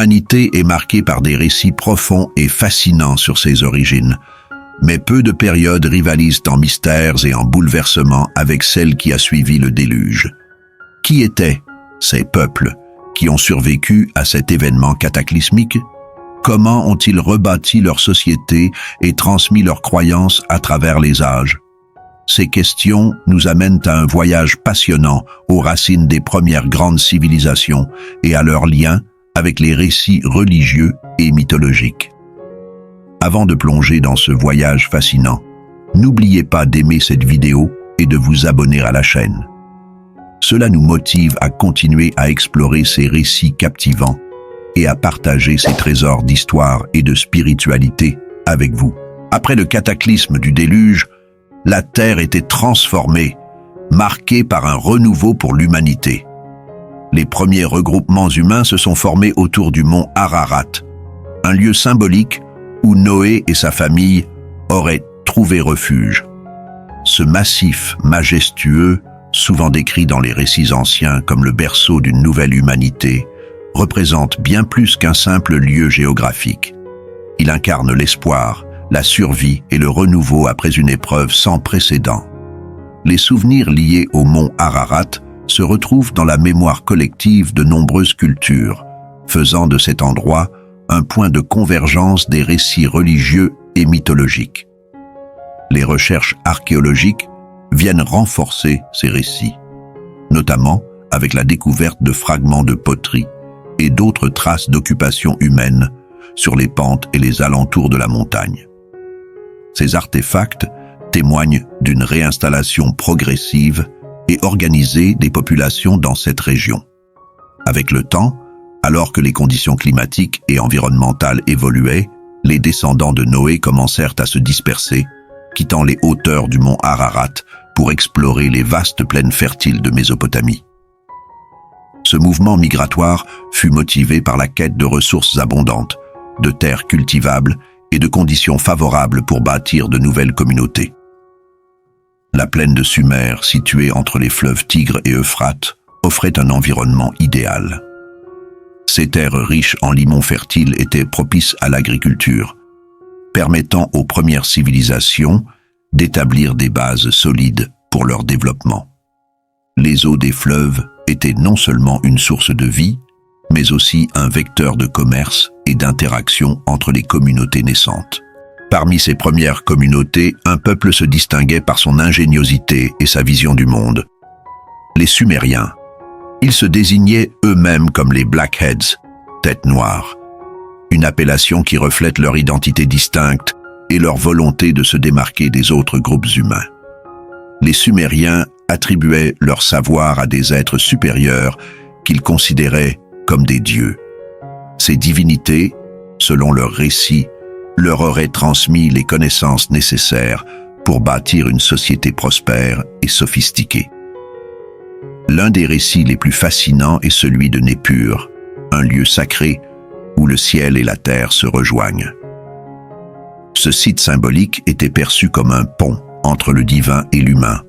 L'humanité est marquée par des récits profonds et fascinants sur ses origines, mais peu de périodes rivalisent en mystères et en bouleversements avec celle qui a suivi le déluge. Qui étaient ces peuples qui ont survécu à cet événement cataclysmique? Comment ont-ils rebâti leur société et transmis leurs croyances à travers les âges? Ces questions nous amènent à un voyage passionnant aux racines des premières grandes civilisations et à leurs liens avec les récits religieux et mythologiques. Avant de plonger dans ce voyage fascinant, n'oubliez pas d'aimer cette vidéo et de vous abonner à la chaîne. Cela nous motive à continuer à explorer ces récits captivants et à partager ces trésors d'histoire et de spiritualité avec vous. Après le cataclysme du déluge, la Terre était transformée, marquée par un renouveau pour l'humanité. Les premiers regroupements humains se sont formés autour du mont Ararat, un lieu symbolique où Noé et sa famille auraient trouvé refuge. Ce massif majestueux, souvent décrit dans les récits anciens comme le berceau d'une nouvelle humanité, représente bien plus qu'un simple lieu géographique. Il incarne l'espoir, la survie et le renouveau après une épreuve sans précédent. Les souvenirs liés au mont Ararat se retrouvent dans la mémoire collective de nombreuses cultures, faisant de cet endroit un point de convergence des récits religieux et mythologiques. Les recherches archéologiques viennent renforcer ces récits, notamment avec la découverte de fragments de poterie et d'autres traces d'occupation humaine sur les pentes et les alentours de la montagne. Ces artefacts témoignent d'une réinstallation progressive et organisée des populations dans cette région. Avec le temps, alors que les conditions climatiques et environnementales évoluaient, les descendants de Noé commencèrent à se disperser, quittant les hauteurs du mont Ararat pour explorer les vastes plaines fertiles de Mésopotamie. Ce mouvement migratoire fut motivé par la quête de ressources abondantes, de terres cultivables et de conditions favorables pour bâtir de nouvelles communautés. La plaine de Sumer, située entre les fleuves Tigre et Euphrate, offrait un environnement idéal. Ces terres riches en limons fertiles étaient propices à l'agriculture, permettant aux premières civilisations d'établir des bases solides pour leur développement. Les eaux des fleuves étaient non seulement une source de vie, mais aussi un vecteur de commerce et d'interaction entre les communautés naissantes. Parmi ces premières communautés, un peuple se distinguait par son ingéniosité et sa vision du monde. Les Sumériens. Ils se désignaient eux-mêmes comme les Blackheads, têtes noires, une appellation qui reflète leur identité distincte et leur volonté de se démarquer des autres groupes humains. Les Sumériens attribuaient leur savoir à des êtres supérieurs qu'ils considéraient comme des dieux. Ces divinités, selon leurs récits, leur auraient transmis les connaissances nécessaires pour bâtir une société prospère et sophistiquée. L'un des récits les plus fascinants est celui de Nippur, un lieu sacré où le ciel et la terre se rejoignent. Ce site symbolique était perçu comme un pont entre le divin et l'humain,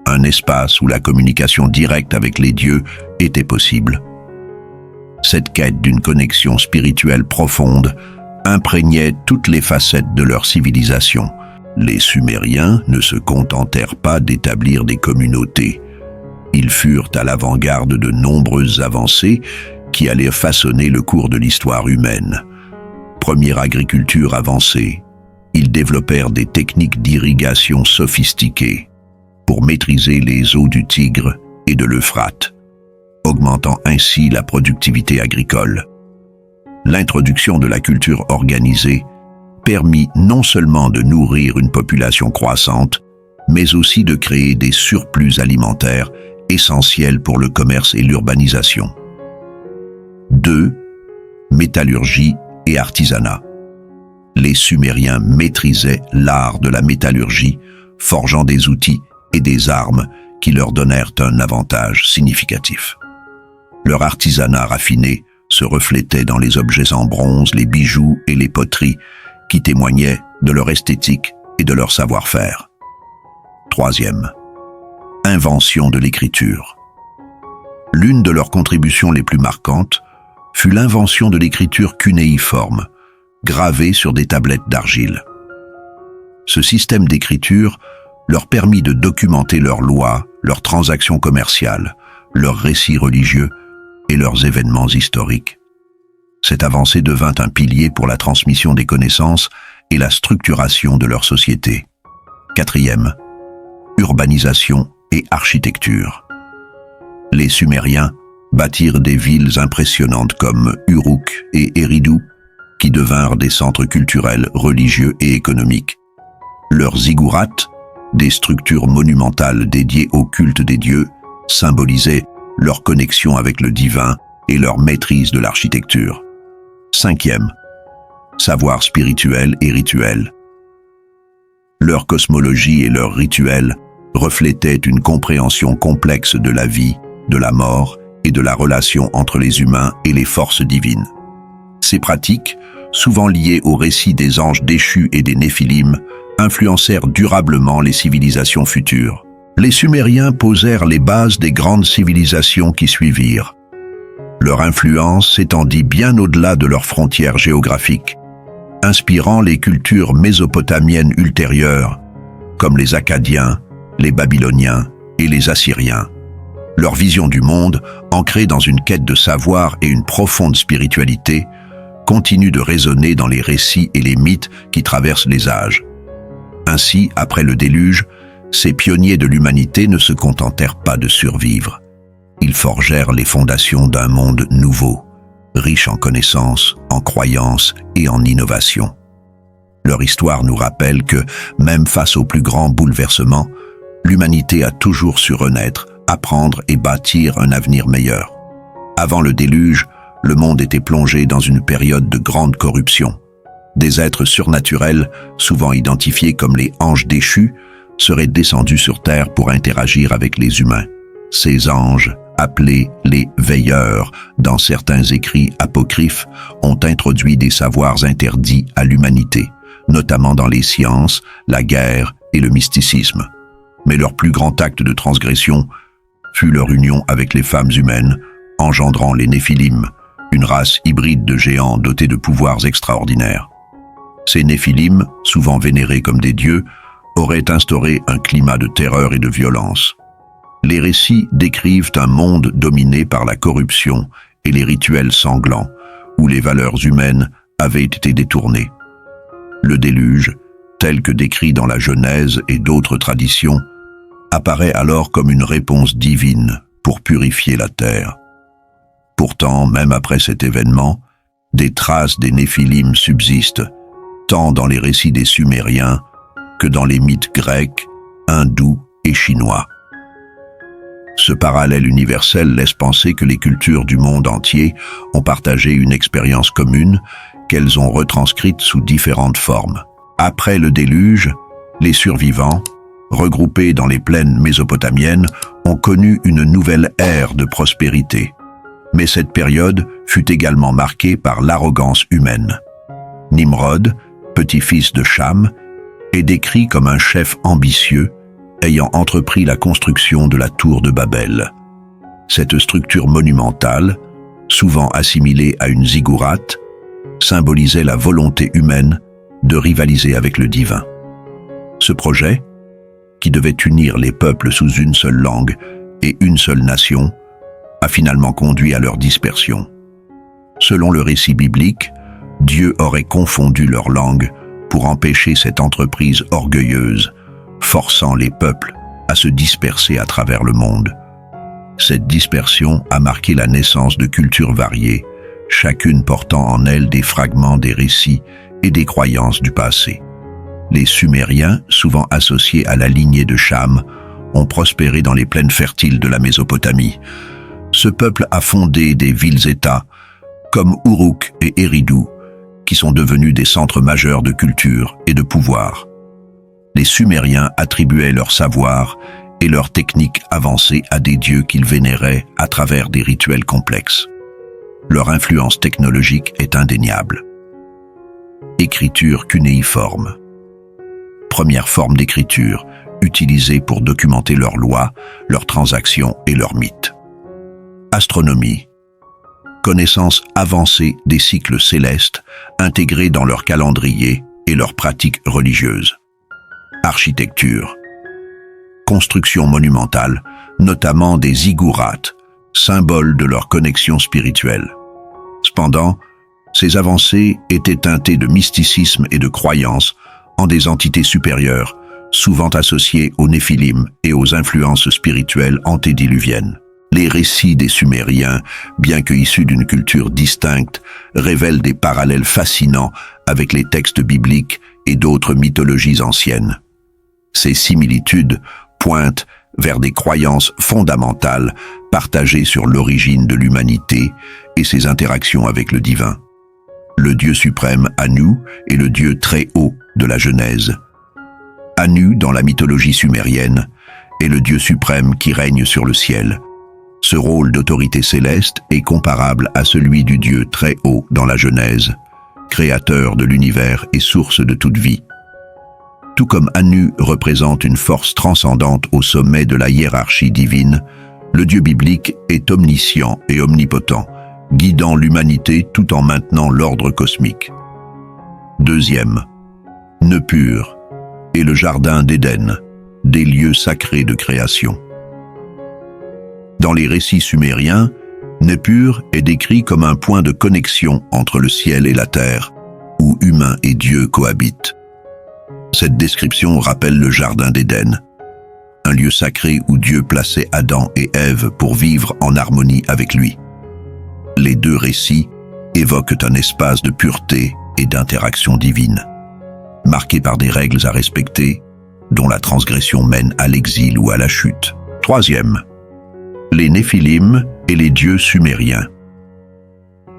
un espace où la communication directe avec les dieux était possible. Cette quête d'une connexion spirituelle profonde imprégnait toutes les facettes de leur civilisation. Les Sumériens ne se contentèrent pas d'établir des communautés. Ils furent à l'avant-garde de nombreuses avancées qui allaient façonner le cours de l'histoire humaine. Première agriculture avancée, ils développèrent des techniques d'irrigation sophistiquées pour maîtriser les eaux du Tigre et de l'Euphrate, augmentant ainsi la productivité agricole. L'introduction de la culture organisée permit non seulement de nourrir une population croissante, mais aussi de créer des surplus alimentaires essentiels pour le commerce et l'urbanisation. 2. Métallurgie et artisanat. Les Sumériens maîtrisaient l'art de la métallurgie, forgeant des outils et des armes qui leur donnèrent un avantage significatif. Leur artisanat raffiné se reflétait dans les objets en bronze, les bijoux et les poteries qui témoignaient de leur esthétique et de leur savoir-faire. 3. Invention de l'écriture. L'une de leurs contributions les plus marquantes fut l'invention de l'écriture cunéiforme, gravée sur des tablettes d'argile. Ce système d'écriture leur permit de documenter leurs lois, leurs transactions commerciales, leurs récits religieux et leurs événements historiques. Cette avancée devint un pilier pour la transmission des connaissances et la structuration de leur société. 4e, urbanisation et architecture. Les Sumériens bâtirent des villes impressionnantes comme Uruk et Eridu, qui devinrent des centres culturels, religieux et économiques. Leurs ziggourats, des structures monumentales dédiées au culte des dieux, symbolisaient leur connexion avec le divin et leur maîtrise de l'architecture. 5e, savoir spirituel et rituel. Leur cosmologie et leurs rituels reflétaient une compréhension complexe de la vie, de la mort et de la relation entre les humains et les forces divines. Ces pratiques, souvent liées au récit des anges déchus et des Néphilim, influencèrent durablement les civilisations futures. Les Sumériens posèrent les bases des grandes civilisations qui suivirent. Leur influence s'étendit bien au-delà de leurs frontières géographiques, inspirant les cultures mésopotamiennes ultérieures, comme les Akkadiens, les Babyloniens et les Assyriens. Leur vision du monde, ancrée dans une quête de savoir et une profonde spiritualité, continue de résonner dans les récits et les mythes qui traversent les âges. Ainsi, après le déluge, ces pionniers de l'humanité ne se contentèrent pas de survivre. Ils forgèrent les fondations d'un monde nouveau, riche en connaissances, en croyances et en innovations. Leur histoire nous rappelle que, même face aux plus grands bouleversements, l'humanité a toujours su renaître, apprendre et bâtir un avenir meilleur. Avant le déluge, le monde était plongé dans une période de grande corruption. Des êtres surnaturels, souvent identifiés comme les anges déchus, seraient descendus sur Terre pour interagir avec les humains. Ces anges, appelés les veilleurs dans certains écrits apocryphes, ont introduit des savoirs interdits à l'humanité, notamment dans les sciences, la guerre et le mysticisme. Mais leur plus grand acte de transgression fut leur union avec les femmes humaines, engendrant les Néphilim, une race hybride de géants dotés de pouvoirs extraordinaires. Ces Néphilim, souvent vénérés comme des dieux, auraient instauré un climat de terreur et de violence. Les récits décrivent un monde dominé par la corruption et les rituels sanglants, où les valeurs humaines avaient été détournées. Le déluge, tel que décrit dans la Genèse et d'autres traditions, apparaît alors comme une réponse divine pour purifier la terre. Pourtant, même après cet événement, des traces des Néphilim subsistent, tant dans les récits des Sumériens que dans les mythes grecs, hindous et chinois. Ce parallèle universel laisse penser que les cultures du monde entier ont partagé une expérience commune qu'elles ont retranscrite sous différentes formes. Après le déluge, les survivants, regroupés dans les plaines mésopotamiennes, ont connu une nouvelle ère de prospérité. Mais cette période fut également marquée par l'arrogance humaine. Nimrod, petit-fils de Cham, est décrit comme un chef ambitieux ayant entrepris la construction de la tour de Babel. Cette structure monumentale, souvent assimilée à une ziggourate, symbolisait la volonté humaine de rivaliser avec le divin. Ce projet, qui devait unir les peuples sous une seule langue et une seule nation, a finalement conduit à leur dispersion. Selon le récit biblique, Dieu aurait confondu leurs langues pour empêcher cette entreprise orgueilleuse, forçant les peuples à se disperser à travers le monde. Cette dispersion a marqué la naissance de cultures variées, chacune portant en elle des fragments des récits et des croyances du passé. Les Sumériens, souvent associés à la lignée de Cham, ont prospéré dans les plaines fertiles de la Mésopotamie. Ce peuple a fondé des villes-États, comme Uruk et Eridu, qui sont devenus des centres majeurs de culture et de pouvoir. Les Sumériens attribuaient leur savoir et leurs techniques avancées à des dieux qu'ils vénéraient à travers des rituels complexes. Leur influence technologique est indéniable. Écriture cunéiforme. Première forme d'écriture, utilisée pour documenter leurs lois, leurs transactions et leurs mythes. Astronomie. connaissance avancée des cycles célestes intégrés dans leur calendrier et leurs pratiques religieuses. Architecture. Construction monumentale, notamment des ziggourats, symbole de leur connexion spirituelle. Cependant, ces avancées étaient teintées de mysticisme et de croyance en des entités supérieures, souvent associées aux Néphilim et aux influences spirituelles antédiluviennes. Les récits des Sumériens, bien que issus d'une culture distincte, révèlent des parallèles fascinants avec les textes bibliques et d'autres mythologies anciennes. Ces similitudes pointent vers des croyances fondamentales partagées sur l'origine de l'humanité et ses interactions avec le divin. Le Dieu suprême Anu est le Dieu très haut de la Genèse. Anu, dans la mythologie sumérienne, est le Dieu suprême qui règne sur le ciel. Ce rôle d'autorité céleste est comparable à celui du Dieu très haut dans la Genèse, créateur de l'univers et source de toute vie. Tout comme Anu représente une force transcendante au sommet de la hiérarchie divine, le Dieu biblique est omniscient et omnipotent, guidant l'humanité tout en maintenant l'ordre cosmique. Deuxième, Nippur et le jardin d'Éden, des lieux sacrés de création. Dans les récits sumériens, Nippur est décrit comme un point de connexion entre le ciel et la terre, où humains et dieux cohabitent. Cette description rappelle le jardin d'Éden, un lieu sacré où Dieu plaçait Adam et Ève pour vivre en harmonie avec lui. Les deux récits évoquent un espace de pureté et d'interaction divine, marqué par des règles à respecter, dont la transgression mène à l'exil ou à la chute. Troisième, les Néphilim et les dieux sumériens.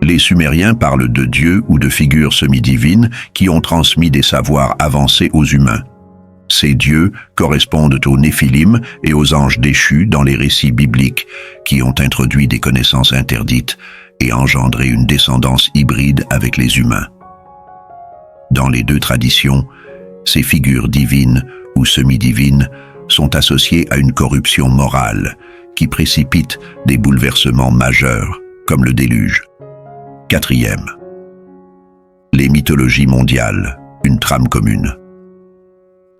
Les Sumériens parlent de dieux ou de figures semi-divines qui ont transmis des savoirs avancés aux humains. Ces dieux correspondent aux Néphilim et aux anges déchus dans les récits bibliques qui ont introduit des connaissances interdites et engendré une descendance hybride avec les humains. Dans les deux traditions, ces figures divines ou semi-divines sont associées à une corruption morale qui précipite des bouleversements majeurs, comme le déluge. Quatrième, les mythologies mondiales, une trame commune.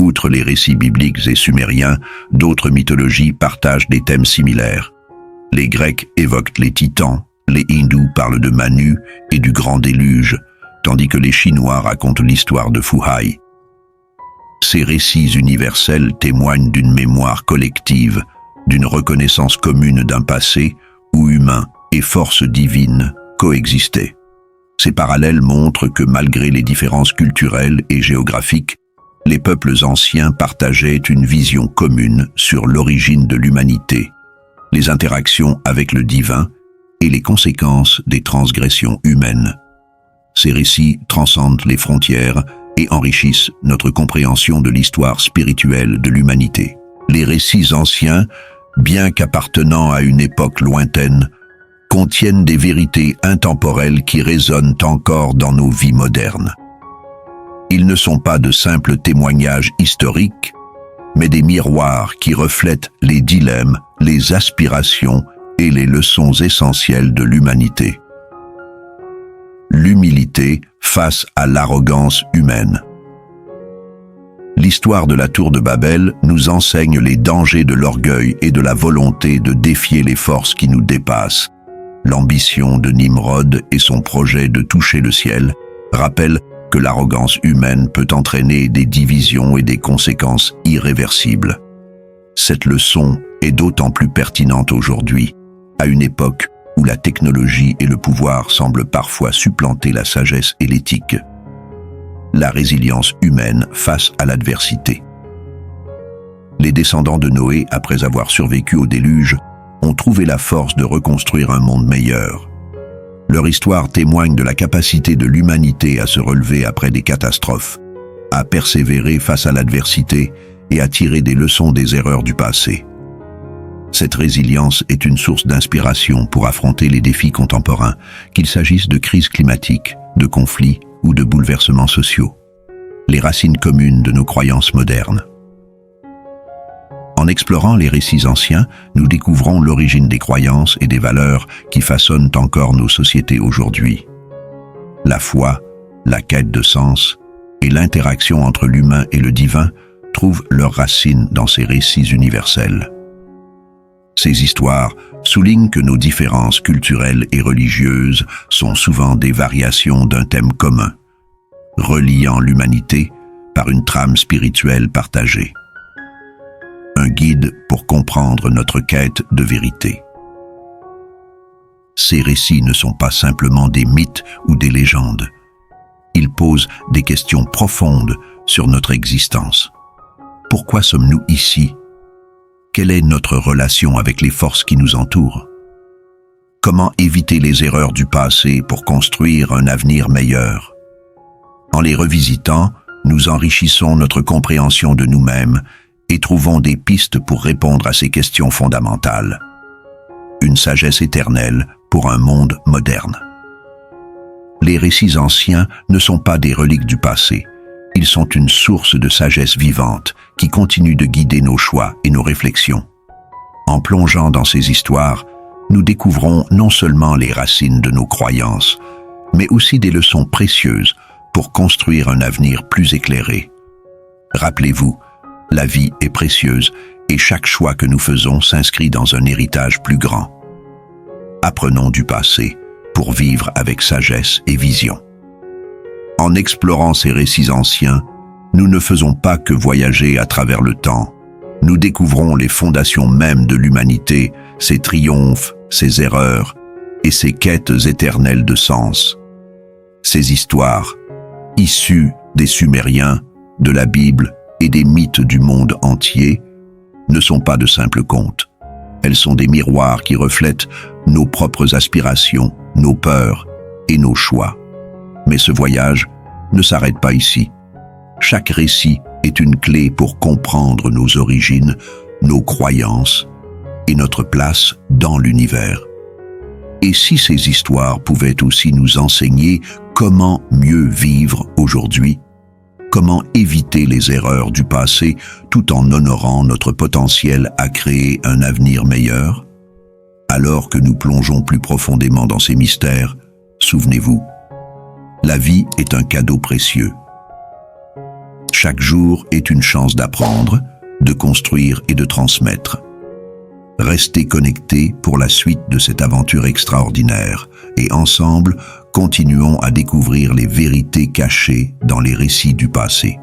Outre les récits bibliques et sumériens, d'autres mythologies partagent des thèmes similaires. Les Grecs évoquent les titans, les Hindous parlent de Manu et du grand déluge, tandis que les Chinois racontent l'histoire de Fuhai. Ces récits universels témoignent d'une mémoire collective, d'une reconnaissance commune d'un passé où humains et forces divines coexistaient. Ces parallèles montrent que malgré les différences culturelles et géographiques, les peuples anciens partageaient une vision commune sur l'origine de l'humanité, les interactions avec le divin et les conséquences des transgressions humaines. Ces récits transcendent les frontières et enrichissent notre compréhension de l'histoire spirituelle de l'humanité. Les récits anciens, bien qu'appartenant à une époque lointaine, contiennent des vérités intemporelles qui résonnent encore dans nos vies modernes. Ils ne sont pas de simples témoignages historiques, mais des miroirs qui reflètent les dilemmes, les aspirations et les leçons essentielles de l'humanité. L'humilité face à l'arrogance humaine. L'histoire de la tour de Babel nous enseigne les dangers de l'orgueil et de la volonté de défier les forces qui nous dépassent. L'ambition de Nimrod et son projet de toucher le ciel rappellent que l'arrogance humaine peut entraîner des divisions et des conséquences irréversibles. Cette leçon est d'autant plus pertinente aujourd'hui, à une époque où la technologie et le pouvoir semblent parfois supplanter la sagesse et l'éthique. La résilience humaine face à l'adversité. Les descendants de Noé, après avoir survécu au déluge, ont trouvé la force de reconstruire un monde meilleur. Leur histoire témoigne de la capacité de l'humanité à se relever après des catastrophes, à persévérer face à l'adversité et à tirer des leçons des erreurs du passé. Cette résilience est une source d'inspiration pour affronter les défis contemporains, qu'il s'agisse de crises climatiques, de conflits ou de bouleversements sociaux. Les racines communes de nos croyances modernes. En explorant les récits anciens, nous découvrons l'origine des croyances et des valeurs qui façonnent encore nos sociétés aujourd'hui. La foi, la quête de sens et l'interaction entre l'humain et le divin trouvent leurs racines dans ces récits universels. Ces histoires soulignent que nos différences culturelles et religieuses sont souvent des variations d'un thème commun, reliant l'humanité par une trame spirituelle partagée. Un guide pour comprendre notre quête de vérité. Ces récits ne sont pas simplement des mythes ou des légendes. Ils posent des questions profondes sur notre existence. Pourquoi sommes-nous ici? Quelle est notre relation avec les forces qui nous entourent? Comment éviter les erreurs du passé pour construire un avenir meilleur? En les revisitant, nous enrichissons notre compréhension de nous-mêmes et trouvons des pistes pour répondre à ces questions fondamentales. Une sagesse éternelle pour un monde moderne. Les récits anciens ne sont pas des reliques du passé. Ils sont une source de sagesse vivante qui continue de guider nos choix et nos réflexions. En plongeant dans ces histoires, nous découvrons non seulement les racines de nos croyances, mais aussi des leçons précieuses pour construire un avenir plus éclairé. Rappelez-vous, la vie est précieuse et chaque choix que nous faisons s'inscrit dans un héritage plus grand. Apprenons du passé pour vivre avec sagesse et vision. En explorant ces récits anciens, nous ne faisons pas que voyager à travers le temps. Nous découvrons les fondations mêmes de l'humanité, ses triomphes, ses erreurs et ses quêtes éternelles de sens. Ces histoires, issues des Sumériens, de la Bible et des mythes du monde entier, ne sont pas de simples contes. Elles sont des miroirs qui reflètent nos propres aspirations, nos peurs et nos choix. Mais ce voyage ne s'arrête pas ici. Chaque récit est une clé pour comprendre nos origines, nos croyances et notre place dans l'univers. Et si ces histoires pouvaient aussi nous enseigner comment mieux vivre aujourd'hui, comment éviter les erreurs du passé tout en honorant notre potentiel à créer un avenir meilleur? Alors que nous plongeons plus profondément dans ces mystères, souvenez-vous, la vie est un cadeau précieux. Chaque jour est une chance d'apprendre, de construire et de transmettre. Restez connectés pour la suite de cette aventure extraordinaire et ensemble, continuons à découvrir les vérités cachées dans les récits du passé.